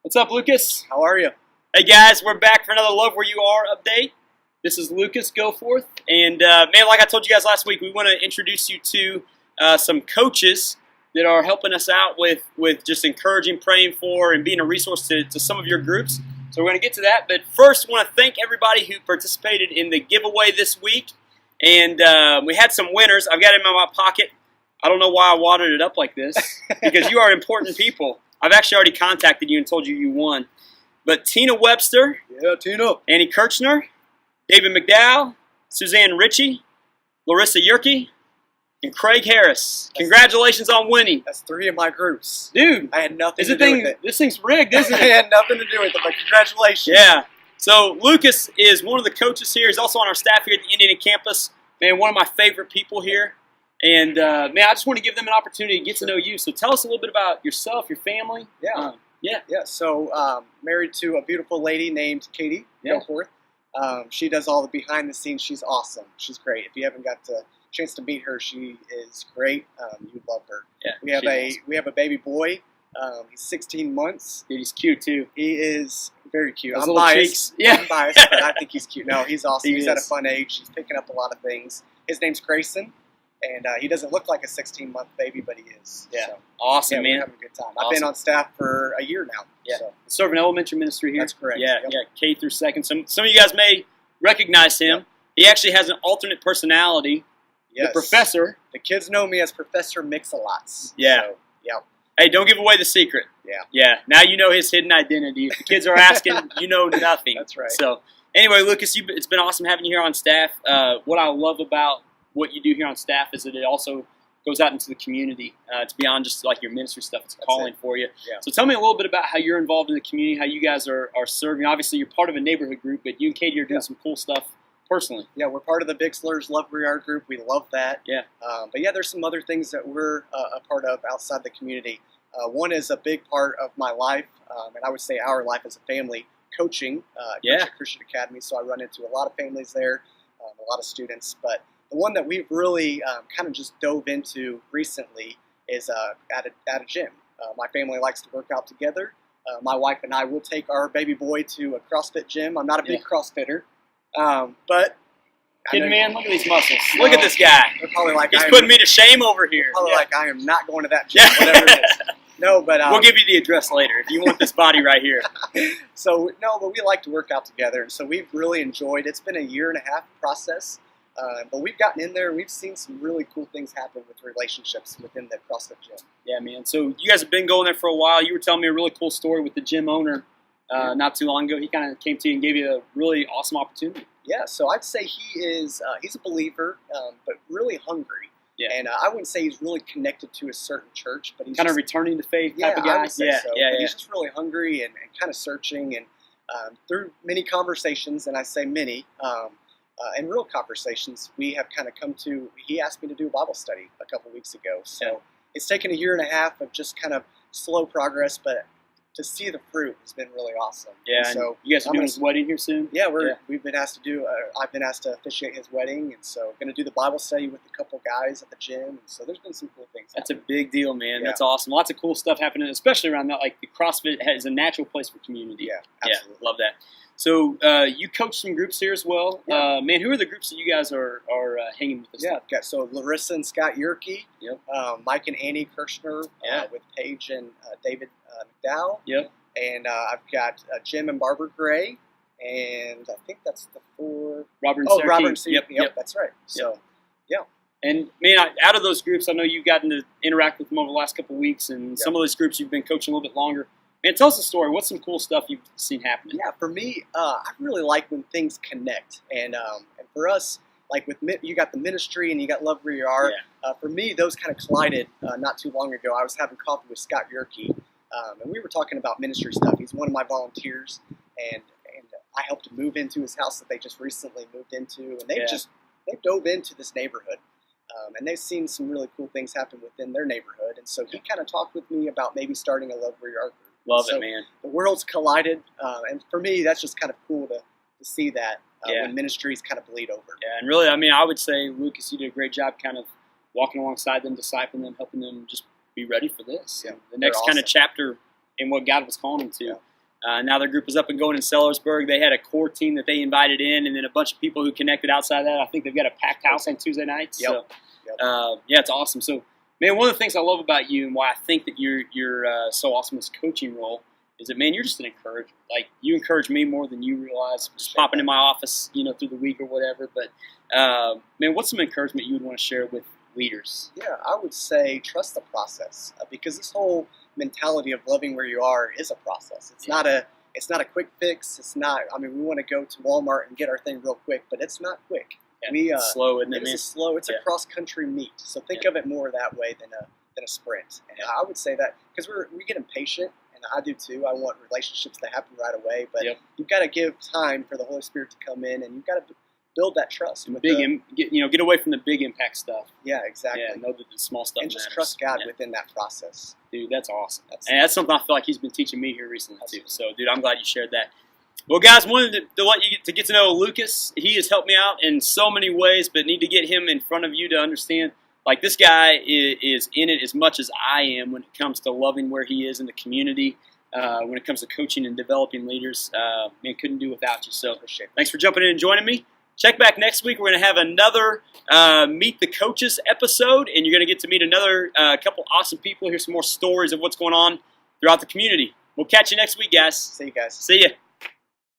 What's up, Lucas? How are you? Hey guys, we're back for another Love Where You Are update. This is Lucas Goforth, and man, like I told you guys last week, we want to introduce you to some coaches that are helping us out with just encouraging, praying for, and being a resource to some of your groups. So we're going to get to that, but first, I want to thank everybody who participated in the giveaway this week, and we had some winners. I've got it in my pocket. I don't know why I wadded it up like this, because you are important people. I've actually already contacted you and told you you won. But Tina Webster, Yeah, Tina. Annie Kirchner, David McDowell, Suzanne Ritchie, Larissa Yerke, and Craig Harris. Congratulations on winning. That's 3 of my groups. Dude, I had nothing to do with it. This thing's rigged, isn't I it? had nothing to do with it, but congratulations. Yeah. So Lucas is one of the coaches here. He's also on our staff here at the Indiana campus. Man, one of my favorite people here. And, man, I just want to give them an opportunity to get to know you. So tell us a little bit about yourself, your family. Yeah. Yeah. So, married to a beautiful lady named Katie Goforth. She does all the behind the scenes. She's awesome. She's great. If you haven't got the chance to meet her, she is great. You'd love her. Yeah. We have a baby boy. He's 16 months. Dude, he's cute, too. He is very cute. Those I'm little biased. cheeks. Yeah. I'm biased, but I think he's cute. No, he's awesome. He's at a fun age. He's picking up a lot of things. His name's Grayson. And he doesn't look like a 16-month baby, but he is. Yeah. So, Awesome, man. We're having a good time. I've been on staff for a year now. Yeah. So. Serving elementary ministry here. That's correct. Yeah, Yep. yeah, K through second. Some of you guys may recognize him. He actually has an alternate personality. Yes. The professor. The kids know me as Professor Mix-a-Lots. Yeah. So, yeah. Hey, don't give away the secret. Yeah. Yeah. Now you know his hidden identity. If the kids are asking, you know nothing. That's right. So, anyway, Lucas, it's been awesome having you here on staff. What I love about what you do here on staff is that it also goes out into the community. It's beyond just like your ministry stuff. It's calling for you. Yeah. So tell me a little bit about how you're involved in the community, how you guys are serving. Obviously, you're part of a neighborhood group, but you and Katie are doing some cool stuff personally. Yeah, we're part of the Bixler's Love Where You Are group. We love that. Yeah. But yeah, there's some other things that we're a part of outside the community. One is a big part of my life, and I would say our life as a family, coaching at Christian Academy. So I run into a lot of families there, a lot of students. But the one that we've really kind of just dove into recently is at a gym. My family likes to work out together. My wife and I will take our baby boy to a CrossFit gym. I'm not a big CrossFitter, but Kid man, look at these muscles. Look at this guy. They're probably like, he's putting me to shame over here. Probably like, I am not going to that gym, whatever it is. No, but we'll give you the address later if you want this body right here. So no, but we like to work out together, and so we've really enjoyed. It's been a 1.5-year process. But we've gotten in there and we've seen some really cool things happen with relationships within the CrossFit gym. Yeah, man. So you guys have been going there for a while. You were telling me a really cool story with the gym owner not too long ago. He kind of came to you and gave you a really awesome opportunity. Yeah, so I'd say he is he's a believer, but really hungry. Yeah. And I wouldn't say he's really connected to a certain church, but he's kind of returning to faith type of guy. I would say so. Yeah, He's just really hungry and kind of searching. And through many conversations, and I say many, and real conversations, we have kind of come to, he asked me to do a Bible study a couple weeks ago. So it's taken a 1.5 years of just kind of slow progress, but to see the fruit has been really awesome. Yeah, and so you guys are doing his wedding here soon? Yeah, we've been asked to do, I've been asked to officiate his wedding, and so going to do the Bible study with a couple guys at the gym, and so there's been some cool things That's happening. A big deal, man. Yeah. That's awesome. Lots of cool stuff happening, especially around that. Like the CrossFit is a natural place for community. Yeah, absolutely. Yeah, love that. So you coach some groups here as well. Yeah. Man, who are the groups that you guys are hanging with this? Yeah, got so Larissa and Scott Yerke, Mike and Annie Kirchner, with Paige and David McDowell. Yep. And I've got Jim and Barbara Gray, and I think that's the 4. Robert and Robert and Sarah. Yep, that's right. So, yeah. And, man, out of those groups, I know you've gotten to interact with them over the last couple of weeks, and some of those groups you've been coaching a little bit longer. Man, tell us a story. What's some cool stuff you've seen happening? Yeah, for me, I really like when things connect. And for us, like with you got the ministry and you got Love Where You Are. Yeah. For me, those kind of collided not too long ago. I was having coffee with Scott Yerke, and we were talking about ministry stuff. He's one of my volunteers, and I helped him move into his house that they just recently moved into, and they dove into this neighborhood, and they've seen some really cool things happen within their neighborhood. And so he kind of talked with me about maybe starting a Love Where You Are group. Love it, man. The worlds collided, and for me, that's just kind of cool to see that when ministries kind of bleed over. Yeah, and really, I mean, I would say, Lucas, you did a great job kind of walking alongside them, discipling them, helping them just be ready for this. Yeah, the next kind of chapter in what God was calling them to. Yeah. Now their group is up and going in Sellersburg. They had a core team that they invited in, and then a bunch of people who connected outside of that. I think they've got a packed house on Tuesday nights. Yep. So, yeah, it's awesome. So, man, one of the things I love about you and why I think that you're so awesome in this coaching role is that, man, you're just an encourager. Like, you encourage me more than you realize. Just popping in my office, through the week or whatever. But, man, what's some encouragement you would want to share with leaders? Yeah, I would say trust the process, because this whole mentality of loving where you are is a process. It's not a quick fix. It's not. I mean, we want to go to Walmart and get our thing real quick, but it's not quick. Yeah, it's slow, isn't it? It's slow. It's a cross country meet. So think of it more that way than a sprint. And I would say that because we get impatient, and I do too. I want relationships to happen right away, but you've got to give time for the Holy Spirit to come in, and you've got to build that trust. Get away from the big impact stuff. Yeah, exactly. Yeah, know that the small stuff and just matters. trust God within that process. Dude, that's awesome. And that's something I feel like he's been teaching me here recently too. So, dude, I'm glad you shared that. Well, guys, wanted to let you get to know Lucas. He has helped me out in so many ways, but need to get him in front of you to understand. Like, this guy is in it as much as I am when it comes to loving where he is in the community. When it comes to coaching and developing leaders, man, couldn't do without you. So, thanks for jumping in and joining me. Check back next week. We're going to have another Meet the Coaches episode, and you're going to get to meet another couple awesome people, hear some more stories of what's going on throughout the community. We'll catch you next week, guys. See you guys. See ya.